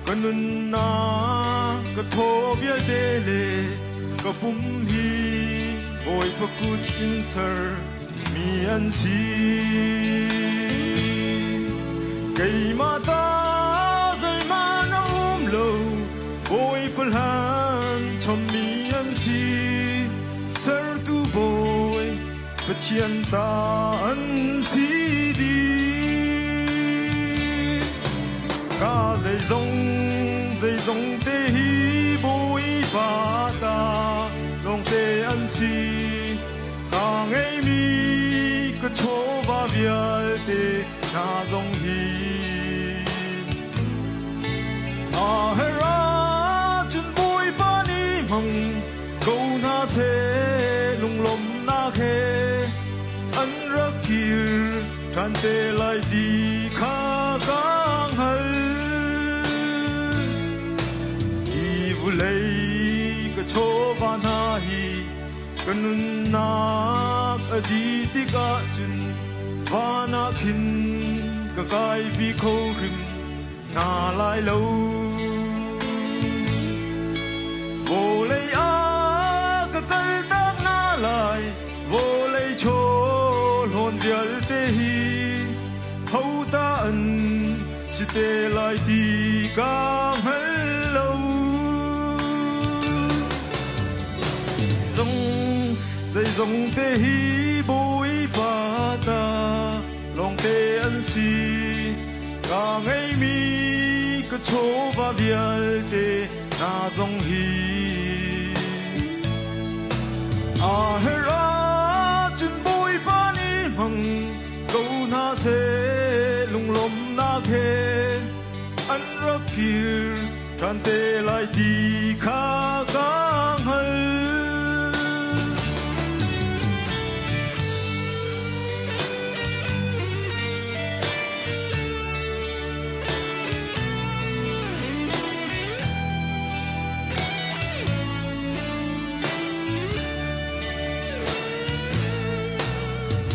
kanun na kathobial dele kapum hi oi pakut insar mi ansi kay mata zay manam lo oi palhan chom mi ansi sar tu boy pathian ta ansi di ka zay zong te hi boi ba ta long te an si ka ngai mi ka cho ba vial te na zong hi a hera chun boi ba ni mong ko na se lung lom na khe an ra kir tran te lai di kha gang hal lei ka cho va na hi kanun na adi ti ka chun va na khin ka kai bi kho rim na lai lo vô lei a ka kal ta na lai vô lei cho lon vial te hi hau ta an si te lai ti ka hello dây dòng te hi bôi ba ta lòng te an si cả ngày mi cứ cho va vial te na dòng hi a hera chun bôi ba ni mong câu na se lung lom na khe an ra kir tran te lai ti kha gang hal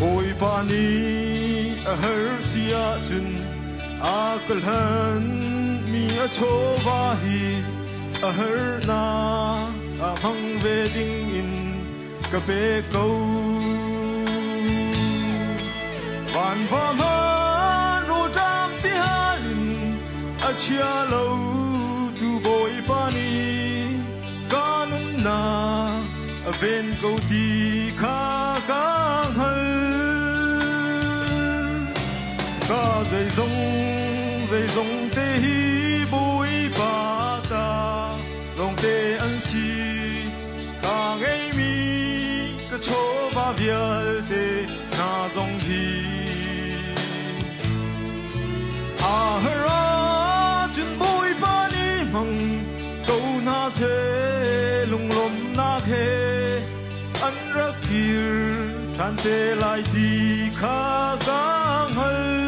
oi pani a her sia chun a kalhan mi a cho va hi a her na a hang wedding in ka pe ko van va man ro dam ti halin a chia lo tu boy pani kanun na a ven ko ti kha gang hal ka dây dòng te hi bôi ba ta lòng te an si ka ngai mi ka cho ba vial te na zong hi a hera chun bôi ba ni mong câu na se lung lom na khe an ra kir tran te lai ti kha gang hal